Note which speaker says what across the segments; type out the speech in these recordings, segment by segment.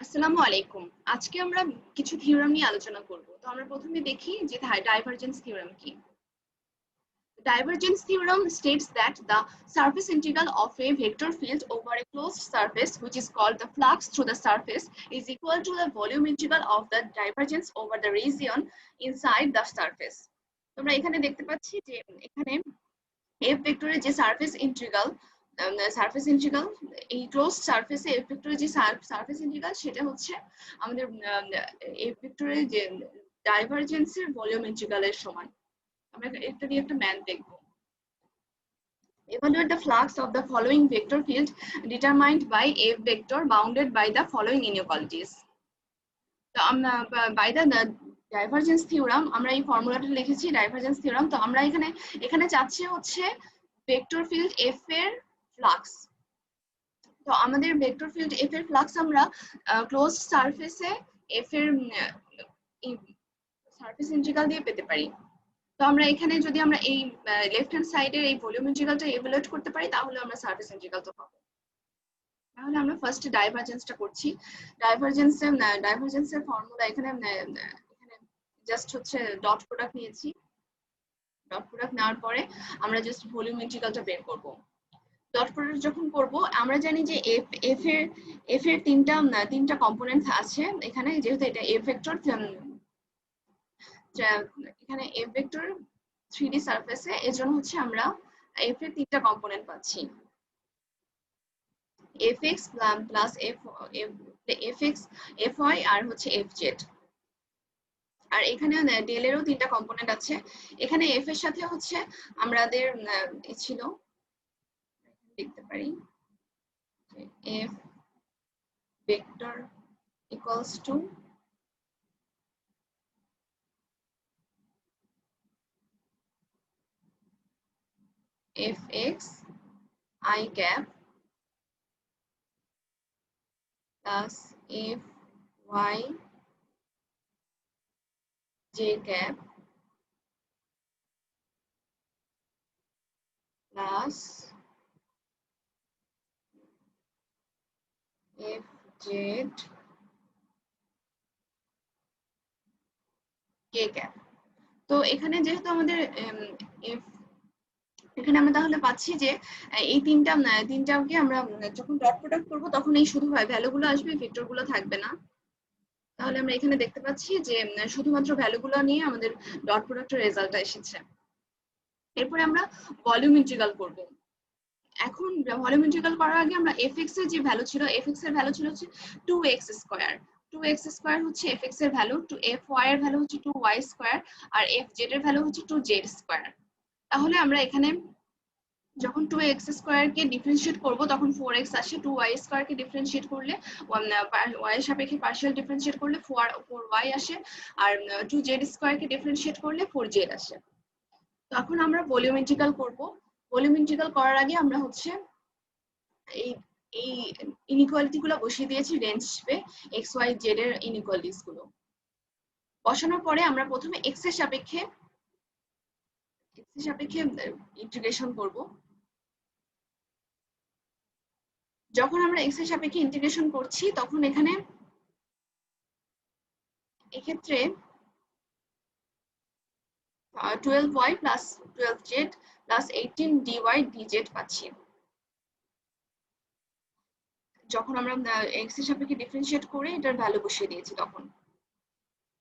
Speaker 1: আসসালামু আলাইকুম। আজকে আমরা কিছু থিওরেম নিয়ে আলোচনা করব। তো আমরা প্রথমে দেখি যে ডাইভারজেন্স থিওরেম কি। Divergence theorem states that the surface integral of a vector field over a closed surface, which is called the flux through the surface, is equal to the volume integral of the divergence over the region inside the surface. তোমরা এখানে দেখতে পাচ্ছি যে এখানে f ভেক্টরের যে surface integral এই close সারফেসে f ভেক্টরের যে সারফেস ইন্টিগ্রাল সেটা হচ্ছে আমাদের f ভেক্টরের যে ডাইভারজেন্সের ভলিউম ইন্টিগ্রালের সমান। আমরা এটা দিয়ে একটা ম্যাথ দেখব। Evaluate the flux of the following vector field determined by f vector bounded by the following inequalities. তো আমরা by the ডাইভারজেন্স থিওরাম আমরা এই ফর্মুলাটা লিখেছি ডাইভারজেন্স থিওরাম। তো আমরা এখানে চাচ্ছি হচ্ছে ভেক্টর ফিল্ড f এর ফ্লাক্স। তো আমাদের ভেক্টর ফিল্ড f এর ফ্লাক্স আমরা ক্লোজড সারফেসে f এর সারফেস ইন্টিগ্রাল দিয়ে পেতে পারি। তো আমরা এখানে যদি আমরা এই লেফট হ্যান্ড সাইডের এই ভলিউম ইন্টিগ্রালটা ইভালুয়েট করতে পারি তাহলে আমরা সারফেস ইন্টিগ্রালটা পাবো। তাহলে আমরা ফার্স্ট ডাইভারজেন্সটা করছি। ডাইভারজেন্সের ফর্মুলা এখানে জাস্ট হচ্ছে ডট প্রোডাক্ট নিয়েছি। ডট প্রোডাক্ট নেওয়ার পরে আমরা জাস্ট ভলিউম ইন্টিগ্রালটা বের করব। ডট প্রোডাক্ট যখন করব আমরা জানি যে এফ এর তিনটা কম্পোনেন্ট আছে এখানে, যেহেতু এটা এফ ভেক্টর, এখানে এফ ভেক্টর 3D সারফেসে, এজন্য হচ্ছে আমরা এফ এর তিনটা কম্পোনেন্ট পাচ্ছি, fx প্লাস fx fy আর হচ্ছে fz। আর এখানে ডেল এরও তিনটা কম্পোনেন্ট আছে। এখানে f এর সাথে হচ্ছে আমাদের ছিল, দেখতে পারি f vector equals to fx I cap plus fy j cap plus fz k cap। তো এখানে যেহেতু আমাদের এখানে আমরা তাহলে পাচ্ছি যে এই তিনটাকে আমরা যখন ডট প্রোডাক্ট করব তখন এই শুধু ভ্যালুগুলো আসবে, ভেক্টরগুলো থাকবে না। তাহলে আমরা এখানে দেখতে পাচ্ছি যে শুধুমাত্র ভ্যালুগুলো নিয়ে আমাদের ডট প্রোডাক্টের রেজাল্টটা এসেছে। এরপরে আমরা ভলিউম ইন্টিগ্রাল করব। এখন ভলিউম ইন্টিগ্রাল করার আগে আমরা fx এর যে ভ্যালু ছিল, fx এর ভ্যালু ছিল হচ্ছে 2x স্কয়ার। 2x স্কয়ার হচ্ছে fx এর ভ্যালু, fy এর ভ্যালু হচ্ছে 2y স্কয়ার আর fz এর ভ্যালু হচ্ছে 2z স্কয়ার। তাহলে আমরা এখানে যখন 2x স্কয়ার কে ডিফারেন্সিয়েট করব তখন 4x আসে, 2y স্কয়ার কে ডিফারেন্সিয়েট করলে y এর সাপেক্ষে পার্শিয়াল ডিফারেন্সিয়েট করলে 4y আসে, আর 2z স্কয়ার কে ডিফারেন্সিয়েট করলে 4z আসে। তো এখন আমরা ভলিউম ইন্টিগ্রাল করব। ভলিউম ইন্টিগ্রাল করার আগে আমরা হচ্ছে এই ইনইকুয়ালিটি গুলো বসিয়ে দিয়েছি রেঞ্জ হিসেবে, x y z এর ইনইকুয়ালিটিস গুলো বসানোর পরে আমরা প্রথমে x এর সাপেক্ষে ইন্টিগ্রেশন করব। যখন আমরা x এর সাপেক্ষে ইন্টিগ্রেশন করছি তখন এক্ষেত্রে 12y plus 12z plus 18dy dz পাচ্ছি। যখন আমরা x এর সাপেক্ষে ডিফারেন্সিয়েট করে এটার ভ্যালু বসিয়ে দিয়েছি তখন।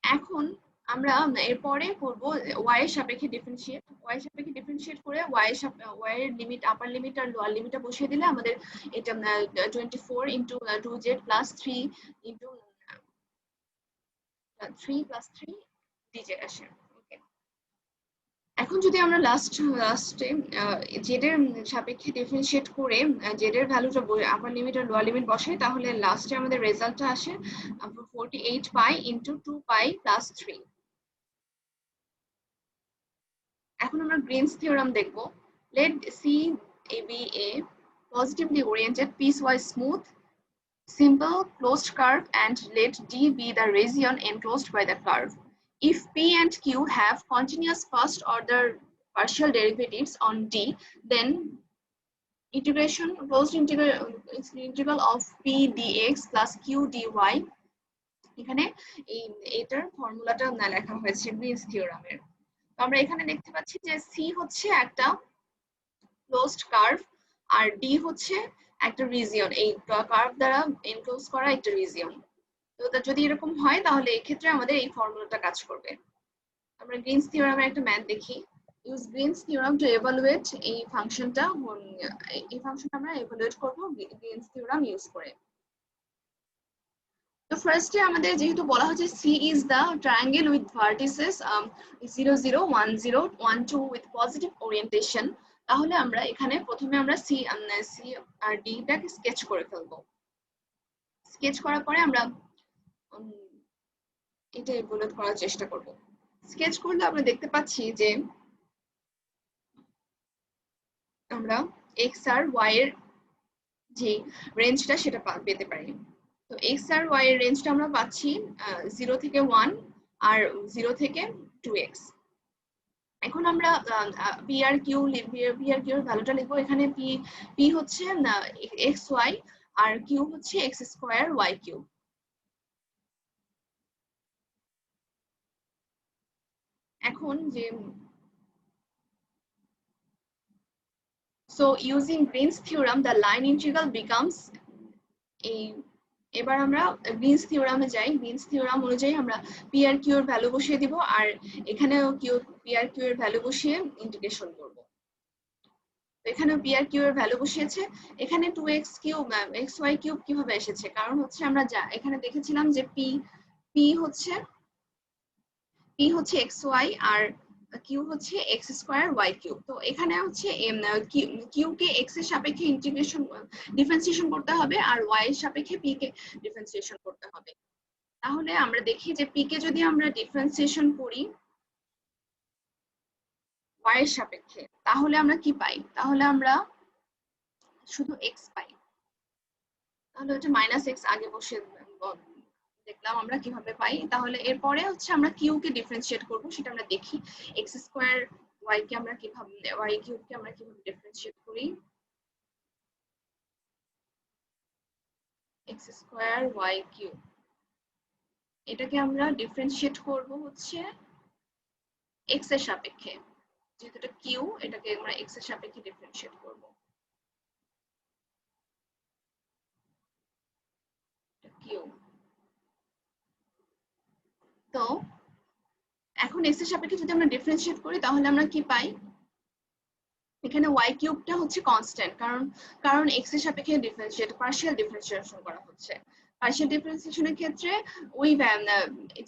Speaker 1: এখন আমরা এরপরে করব y এর সাপেক্ষে ডিফারেন্সিয়েট করে y এর লিমিট, আপার লিমিট আর লোয়ার লিমিটটা বসিয়ে দিলে আমাদের এটা 24 into 2z plus 3 into 3 plus 3 dz আসে। এখন যদি আমরা লাস্টে জেড এর সাপেক্ষে ডিফারেন্সিয়েট করে জেড এর ভ্যালুটা আপার লিমিট আর লোয়ার লিমিট বসাই তাহলে লাস্টে আমাদের রেজাল্টটা আসে 48 পাই ইনটু 2 পাই প্লাস 3। এখন আমরা গ্রিনস থিওরাম দেখব। Let C be a positively oriented piecewise smooth simple closed curve and let D be the region enclosed by the curve. If P and Q have continuous first order partial derivatives on D, then integration closed integral of P dx plus Q dy, এখানে এটার ফর্মুলাটা লেখা হয়েছে Greens থিওরামের। তো আমরা এখানে দেখতে পাচ্ছি যে সি হচ্ছে একটা ক্লোজড কার্ভ আর ডি হচ্ছে একটা রিজিয়ন, এই কার্ভ দ্বারা এনক্লোজ করা একটা রিজিয়ন। তো যদি এরকম হয় তাহলে এই ক্ষেত্রে আমাদের এই ফর্মুলাটা কাজ করবে। আমরা গ্রিনস থিওরামের একটা ম্যাথ দেখি। Use Green's theorem to evaluate এই ফাংশনটা, এই ফাংশনটা আমরা এভালুয়েট করব গ্রিনস থিওরাম ইউজ করে। তো ফার্স্টে আমাদের যেহেতু বলা হচ্ছে C is the triangle with vertices 0 0 1 0 1 2 with positive orientation, তাহলে আমরা এখানে প্রথমে আমরা সি আর ডি টাকে স্কেচ করে ফেলবো। স্কেচ করার পরে আমরা এটা এভালুয়েট করার চেষ্টা করব। স্কেচ করলে আমরা দেখতে পাচ্ছি যে আমরা এক্স আর ওয়াই এর যে রেঞ্জটা সেটা পেতে পারি। তো এক্স আর ওয়াই এর রেঞ্জটা আমরা পাচ্ছি 0 থেকে 1 আর 0 থেকে 2x। এখন আমরা পি আর কিউ এর ভ্যালুটা লিখবো। এখানে পি হচ্ছে এক্স ওয়াই আর কিউ হচ্ছে এক্স স্কোয়ার ওয়াই কিউব। এখন যে so using Green's theorem the line integral becomes এই, এবার আমরা গ্রিনস থিওরামে যাই। গ্রিনস থিওরাম অনুযায়ী আমরা পি আর কিউ এর ভ্যালু বসিয়ে দিব আর এখানেও পি আর কিউ এর ভ্যালু বসিয়ে ইন্টিগ্রেশন করব। তো এখানেও পি আর কিউ এর ভ্যালু বসিয়েছে। এখানে 2x cube x Y cube কিভাবে এসেছে, কারণ হচ্ছে আমরা এখানে দেখেছিলাম যে পি হচ্ছে এক্স ওয়াই আর কিউ হচ্ছে এক্স স্কোয়ার ওয়াই কিউব। তো এখানে হচ্ছে কিউ কে এক্স এর সাপেক্ষে ডিফারেন্সিয়েশন করতে হবে আর ওয়াই এর সাপেক্ষে পি কে ডিফারেন্সিয়েশন করতে হবে। তাহলে আমরা দেখি যে পি কে যদি আমরা ডিফারেন্সিয়েশন করি ওয়াই এর সাপেক্ষে তাহলে আমরা কি পাই, তাহলে আমরা শুধু এক্স পাই। তাহলে হচ্ছে মাইনাস এক্স আগে বসে দেখলাম আমরা কিভাবে পাই। তাহলে এরপরে হচ্ছে আমরা কিউ কে ডিফারেন্সিয়েট করব, সেটা আমরা দেখি। এক্স স্কোয়ার ওয়াই কে আমরা কিভাবে ওয়াই কিউব কে আমরা কিভাবে ডিফারেন্সিয়েট করি। এক্স স্কোয়ার ওয়াই কিউব এটাকে আমরা ডিফারেন্সিয়েট করব হচ্ছে এক্স এর সাপেক্ষে, যেহেতু এটা কিউ এটাকে আমরা এক্স এর সাপেক্ষে ডিফারেন্সিয়েট করব। কিউ তো এখন এক্স এর সাপেক্ষে যদি আমরা ডিফারেন্সিয়েট করি তাহলে আমরা কি পাই, এখানে ওয়াই কিউবটা হচ্ছে কনস্ট্যান্ট, কারণ এক্স এর সাপেক্ষে পার্শিয়াল ডিফারেন্সিয়েশন করা হচ্ছে। পার্শিয়াল ডিফারেন্সিয়েশনের ক্ষেত্রে ওই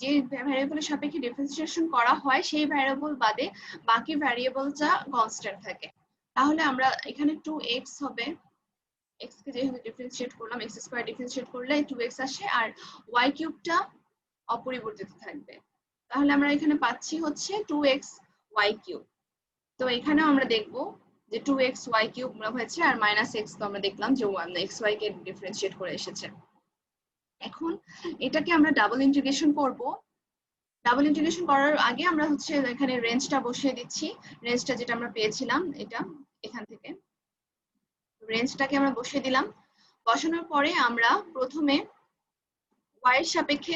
Speaker 1: যে ভ্যারিয়েবলের সাপেক্ষে ডিফারেন্সিয়েশন করা হয় সেই ভ্যারিয়েবল বাদে বাকি ভ্যারিয়েবলটা কনস্ট্যান্ট থাকে। তাহলে আমরা এখানে 2x হবে, x কে যেহেতু ডিফারেন্সিয়েট করলাম এক্স স্কয়ার ডিফারেন্সিয়েট করলে 2x আসে আর ওয়াই কিউবটা অপরিবর্তিত থাকবে। তাহলে আমরা এখানে পাচ্ছি হচ্ছে 2x ওয়াই কিউব। তো এখানেও আমরা দেখব যে 2x y কিউব হয়েছে আর মাইনাস x তো আমরা দেখলাম যে x y কে ডিফারেন্সিয়েট করে এসেছে। এখন এটাকে আমরা ডাবল ইন্টিগ্রেশন করব। ডাবল ইন্টিগ্রেশন করার আগে আমরা হচ্ছে এখানে রেঞ্জটা বসিয়ে দিচ্ছি। রেঞ্জটা যেটা আমরা পেয়েছিলাম এটা এখান থেকে রেঞ্জটাকে আমরা বসিয়ে দিলাম। বসানোর পরে আমরা প্রথমে y এর সাপেক্ষে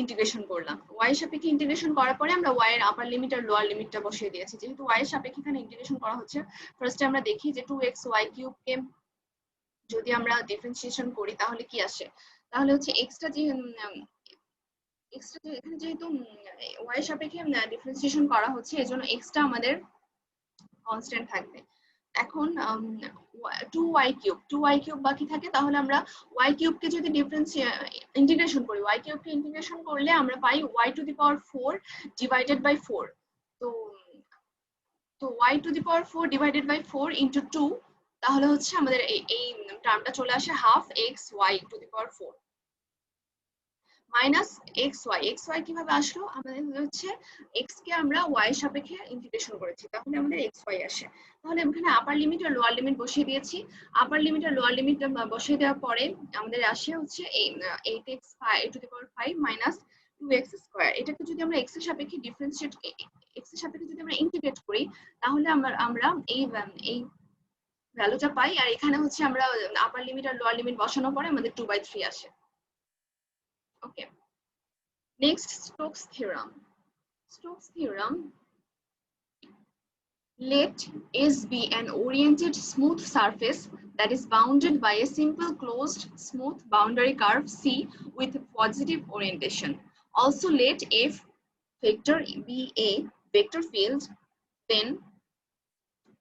Speaker 1: ইন্টিগ্রেশন করলাম। y এর সাপেক্ষে ইন্টিগ্রেশন করার পরে আমরা y এর আপার লিমিট আর লোয়ার লিমিটটা বসিয়ে দিয়েছি। যেহেতু y এর সাপেক্ষে এখানে ইন্টিগ্রেশন করা হচ্ছে, ফার্স্টে আমরা দেখি যে 2x y কিউব কে যদি আমরা ডিফারেন্সিয়েশন করি তাহলে কি আসে। তাহলে হচ্ছে এক্সটা এখানে যেহেতু y এর সাপেক্ষে ডিফারেন্সিয়েশন করা হচ্ছে এজন্য এক্সটা আমাদের কনস্ট্যান্ট থাকবে। এখন 2y কিউব বাকি থাকে, তাহলে আমরা y কিউব কে যদি ইন্টিগ্রেশন করি, y কিউব কে ইন্টিগ্রেশন করলে আমরা পাই y to the power 4 divided by 4। তো y to the power 4 divided by 4 into 2, তাহলে হচ্ছে আমাদের এই টার্মটা চলে আসে half x y to the power 4 minus x y কিভাবে আসলো, আমাদের হচ্ছে এক্স কে আমরা ওয়াই এর সাপেক্ষে ইন্টিগ্রেশন করেছি, তাহলে আমাদের এক্স ওয়াই আসে। তাহলে এখানে আপার লিমিট আর লোয়ার লিমিট বসিয়ে দিয়েছি। আপার লিমিট আর লোয়ার লিমিট বসিয়ে দেওয়ার পরে আমাদের আসে হচ্ছে 8x two the power 5 minus 2x square. এটাকে যদি আমরা এক্স এর সাপেক্ষে এক্স এর সাপেক্ষে যদি আমরা ইন্টিগ্রেট করি তাহলে আমরা এই ভ্যালুটা পাই, আর এখানে হচ্ছে আমরা আপার লিমিট আর লোয়ার লিমিট বসানোর পরে আমাদের 2/3 আসে। Okay, next Stokes theorem. Stokes theorem, let S be an oriented smooth surface that is bounded by a simple closed smooth boundary curve C with positive orientation. Also let F vector be a vector field, then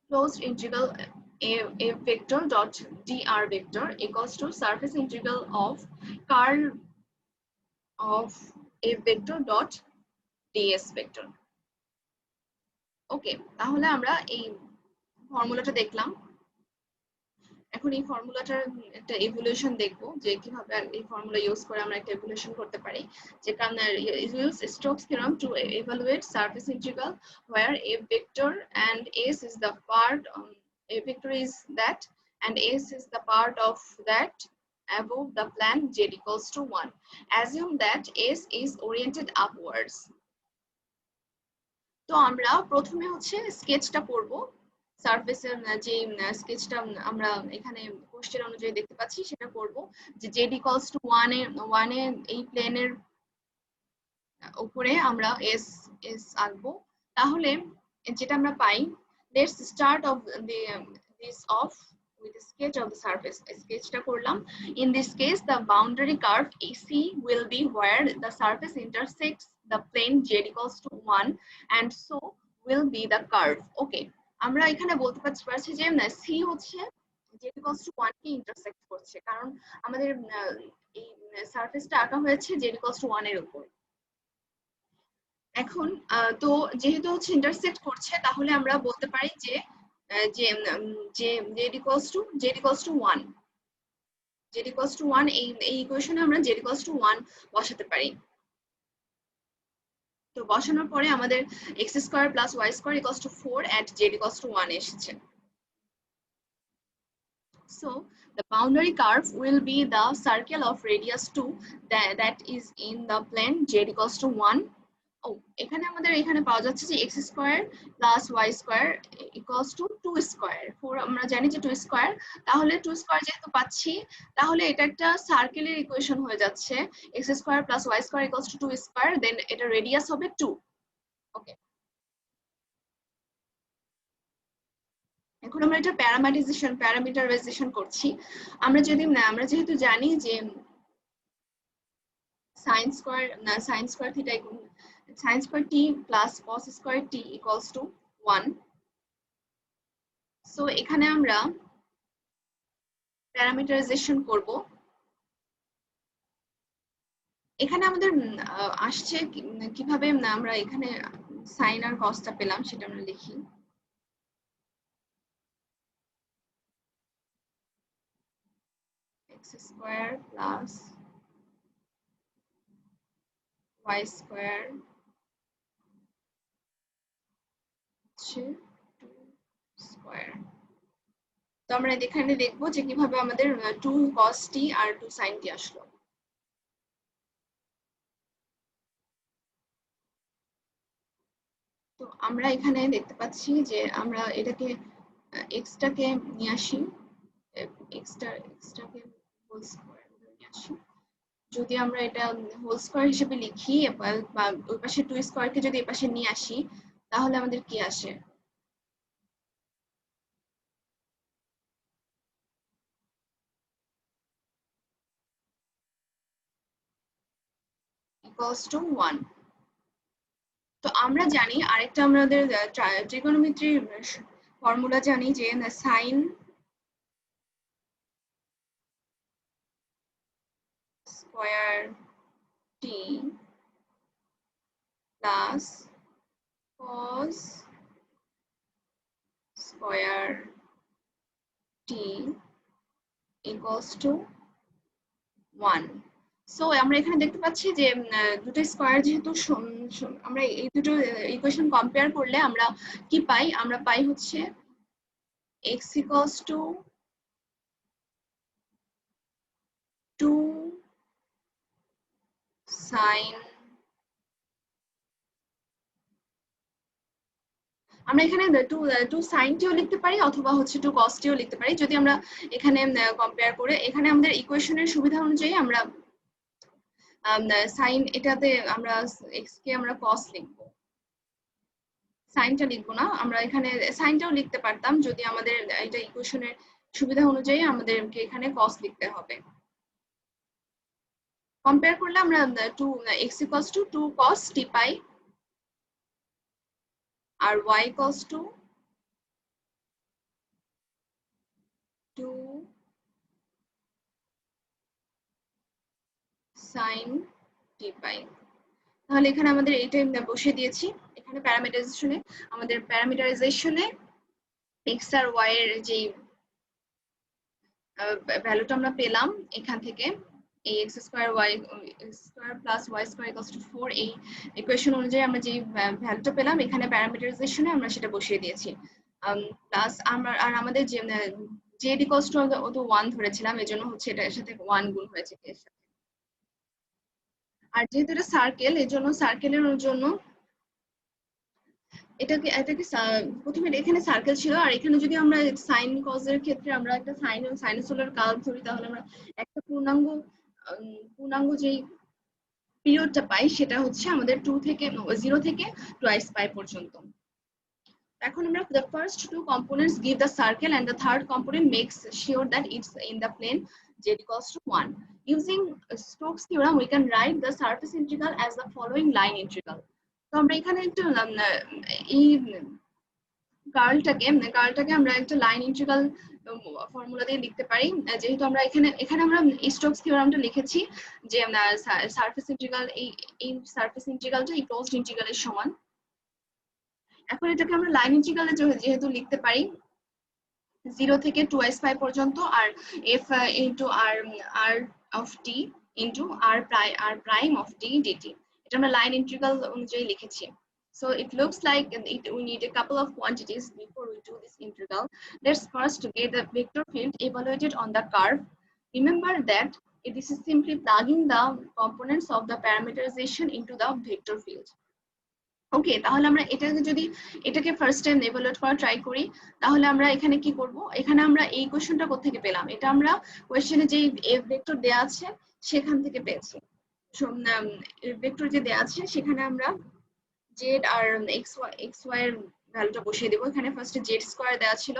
Speaker 1: closed integral a vector dot dr vector equals to surface integral of curl of a vector dot ds vector. ওকে, তাহলে আমরা এই ফর্মুলাটা দেখলাম। এখন এই ফর্মুলাটার একটা evaluation দেখবো যে কিভাবে এই ফর্মুলা ইউজ করে আমরা একটা ইভ্যালুয়েশন করতে পারি। যে কারণ use Stokes theorem to evaluate surface integral where a vector and s is the part a vector is that and s is the part of that above the plan z equals to 1. Assume that s is oriented upwards. তো আমরা প্রথমে হচ্ছে স্কেচটা করব, সারফেসের যে স্কেচটা আমরা এখানে question অনুযায়ী দেখতে পাচ্ছি সেটা করব, যে z equals to 1 এ এই প্লেনের উপরে আমরা s আঁকবো। তাহলে যেটা আমরা পাই, let's start off this of with a sketch of the surface. স্কেচটা করলাম। In this case, the boundary curve AC will be where the surface intersects the plane z equals to 1 and so will be the curve. Okay, আমরা এখানে বলতে পারছি যে C হচ্ছে z equals to 1 K intersect করছে, কারণ আমাদের এই সারফেসটা আঁকা হয়েছে z equals to 1 এর উপর। এখন তো যেহেতু হচ্ছে ইন্টারসেক্ট করছে, তাহলে আমরা বলতে পারি যে যে যে z equals to 1 এই ইকুয়েশনে আমরা z equals to 1 বসাতে পারি। তো বসানোর পরে আমাদের x square plus y square equals to 4 at z equals to 1 এসেছে। So the boundary curve will be the circle of radius 2 that is in the plane z equals to 1. ও এখানে আমাদের এখানে পাওয়া যাচ্ছে যে x square plus y square equals to 2 square. 4 আমরা জানি যে 2 স্কয়ার, তাহলে 2 স্কয়ার যেহেতু পাচ্ছি, তাহলে এটা একটা সার্কেলের ইকুয়েশন হয়ে যাচ্ছে। x square plus y square equals to 2 square, then এটা রেডিয়াস হবে 2। ওকে, এখন আমরা এটা প্যারামিটারাইজেশন করছি। আমরা যেহেতু জানি যে sin square theta sin square t plus cos square t equals to 1। So এখানে আমরা প্যারামিটারাইজেশন করব। এখানে আমাদের আসছে কিভাবে আমরা এখানে সাইন আর কসটা পেলাম সেটা আমরা লিখি। x square plus y square হচ্ছে 2 স্কয়ার। তো আমরা এখানে দেখবো যে কিভাবে আমাদের 2 cos t আর 2 sin t আসলো। তো আমরা এখানে দেখতে পাচ্ছি যে আমরা এটাকে x টাকে নিয়ে আসি, x টাকে হোল স্কয়ার নিয়ে আসি। যদি আমরা এটা হোল স্কয়ার হিসেবে লিখি বা ওই পাশে 2 স্কয়ারকে যদি এই পাশে নিয়ে আসি, তাহলে আমাদের কি আসে? Equals to 1। তো আমরা জানি আরেকটা আমাদের ট্রিগোনোমেট্রি ফর্মুলা জানি যে sine square T plus cos square T equals to 1। So আমরা এখানে দেখতে পাচ্ছি যে দুটো স্কয়ার যেহেতু আমরা এই দুটো ইকুয়েশন কম্পেয়ার করলে আমরা কি পাই? আমরা পাই হচ্ছে x equals to 2 sin, আমরা এখানে টু সাইন টিও লিখতে পারি অথবা হচ্ছে টু কস টিও লিখতে পারি। যদি আমরা এখানে কম্পেয়ার করে এখানে আমাদের ইকুয়েশনের সুবিধা অনুযায়ী আমরা সাইন এটাতে আমরা এক্স কে আমরা কস লিখবো, সাইনটা লিখবো না। আমরা এখানে সাইনটাও লিখতে পারতাম যদি আমাদের এটা ইকুয়েশনের সুবিধা অনুযায়ী আমাদেরকে এখানে কস লিখতে হবে। কম্পেয়ার করলে আমরা to x equals to 2 cos t পাই আর y equals to 2 sin t পাই। তাহলে এখানে আমাদের এইটাই বসিয়ে দিয়েছি। এখানে প্যারামিটারাইজেশনে x আর y এর যে ভ্যালুটা আমরা পেলাম এখান থেকে এই x square y square plus y square equals two 4 এই ইকুয়েশন অনুযায়ী আমরা যে ভ্যালুটা পেলাম এখানে প্যারামিটারাইজেশনে আমরা সেটা বসিয়ে দিয়েছি। প্লাস আর আমাদের যে z ইকুয়ালস টু তো 1 ধরেছিলাম, এজন্য হচ্ছে এটার সাথে 1 গুণ হয়েছে এর সাথে। আর যেহেতু এটা সার্কেল, এজন্য সার্কেলের জন্য এটাকে প্রথমে এখানে সার্কেল ছিল, আর এখানে যদি আমরা সাইন কজের ক্ষেত্রে আমরা একটা সাইনোসোলার কার্ভ ধরি তাহলে আমরা একটা পূর্ণাঙ্গ যেই পিরিয়ডটা পাই সেটা হচ্ছে আমাদের 0 থেকে 2π পর্যন্ত। এখন আমরা the first two components give the circle and the third component makes sure that it's in the plane z equals to 1. Using Stokes theorem we can write the surface integral as the following line integral. তো আমরা এখানে একটু এই কার্লটাকে আমরা একটা line integral formula দিয়ে লিখতে পারি। যেহেতু আমরা এখানে আমরা স্টোকস থিওরামটা লিখেছি যে সারফেস ইন্টিগ্রাল এই সারফেস ইন্টিগ্রালটা এই ক্লোজড ইন্টিগ্রালের সমান। এখন এটাকে আমরা লাইন ইন্টিগ্রালে যেহেতু লিখতে পারি 0 থেকে 2π পর্যন্ত আর f into r of t into r prime of t dt, এটা আমরা লাইন ইন্টিগ্রাল অনুযায়ী লিখেছি। So it looks like we need a couple of quantities before we do this integral. Let's first get the vector field evaluated on the curve. Remember that this is simply plugging the components of the parameterization into the vector field. ওকে, তাহলে আমরা এটাকে first time evaluate করা try করি। তাহলে আমরা এখানে কি করব, এখানে আমরা এই কোশ্চেনটা কোথা থেকে পেলাম, এটা আমরা কোশ্চেনে যে এফ ভেক্টর দেয়া আছে সেখান থেকে পেয়েছি। ভেক্টর যে দেয়া আছে সেখানে আমরা জেড আর এক্স ওয়াই এর ভ্যালুটা বসিয়ে দেব। এখানে ফার্স্টে জেড স্কয়ার দেয়া ছিল,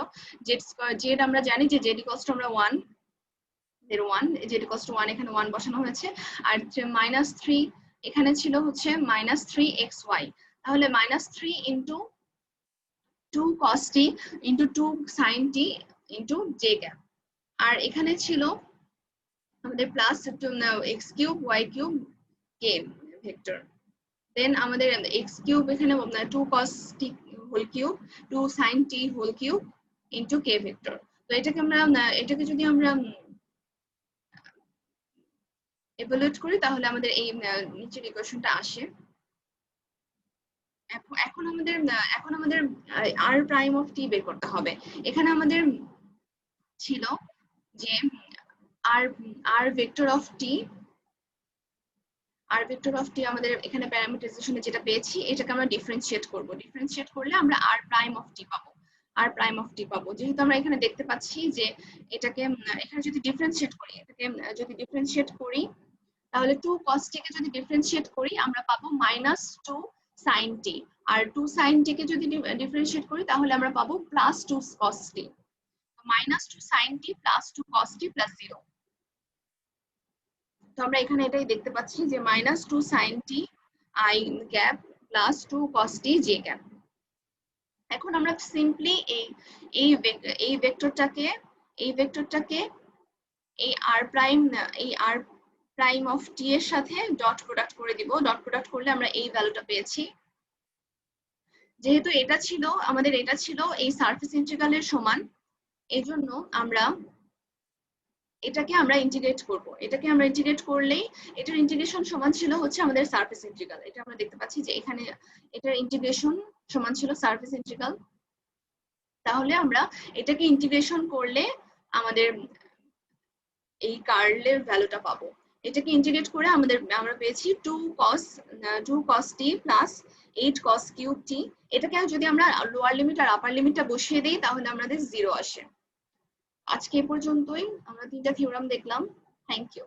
Speaker 1: জেড আমরা জানি যে জেড ইকুয়ালস টু আমরা 1 জেড ইকুয়ালস টু 1, এখানে 1 বসানো হয়েছে। আর -3 এখানে ছিল হচ্ছে -3xy, তাহলে -3 into 2 cos t into 2 sin t into j cap. আর এখানে ছিল আমাদের plus x cube y cube k vector. Then আমাদের x কিউব এখানে 2 cos t whole cube 2 sin t whole cube into k vector. তো এটাকে যদি আমরা ইভালুয়েট করি তাহলে আমাদের এই নিচের ইকুয়েশনটা আসে। এখন আমাদের r প্রাইম অফ t বের করতে হবে। এখানে আমাদের ছিল যে r ভেক্টর অফ t আমাদের এখানে প্যারামিটারাইজেশনে যেটা পেয়েছি এটাকে আমরা ডিফারেন্সিয়েট করব। ডিফারেন্সিয়েট করলে আমরা r প্রাইম অফ t পাবো। যেহেতু আমরা এখানে দেখতে পাচ্ছি যে এটাকে এখানে যদি ডিফারেন্সিয়েট করি তাহলে 2 cos t কে যদি ডিফারেন্সিয়েট করি আমরা পাবো -2 sin t, আর 2 sin t কে যদি ডিফারেন্সিয়েট করি তাহলে আমরা পাবো +2 cos t। -2 sin t +2 cos t +0। তো আমরা এখানে এটাই দেখতে পাচ্ছি যে -2 sin t i cap +2 cos t j cap. এখন আমরা সিম্পলি এই ভেক্টরটাকে এই r প্রাইম অফ t এর সাথে ডট প্রোডাক্ট করে দিব। ডট প্রোডাক্ট করলে আমরা এই ভ্যালুটা পেয়েছি। যেহেতু এটা ছিল এই সারফেস ইন্টিগ্রালের সমান, এজন্য এটাকে আমরা ইন্টিগ্রেট করব। এটাকে আমরা ইন্টিগ্রেট করলেই এটার ইন্টিগ্রেশন সমান ছিল হচ্ছে আমাদের সারফেস ইন্টিগ্রাল। এটা আমরা দেখতে পাচ্ছি যে এখানে এটার ইন্টিগ্রেশন সমান ছিল সারফেস ইন্টিগ্রাল। তাহলে আমরা এটাকে ইন্টিগ্রেশন করলে আমাদের এই কার্লের ভ্যালুটা পাবো। এটাকে ইন্টিগ্রেট করে আমরা পেয়েছি 2 cos t 8 cos cube t, এটাকে যদি আমরা লোয়ার লিমিট আর আপার লিমিটটা বসিয়ে দিই তাহলে আমাদের 0 আসে। আজকে এ পর্যন্তই, আমরা 3টা থিওরাম দেখলাম। Thank you.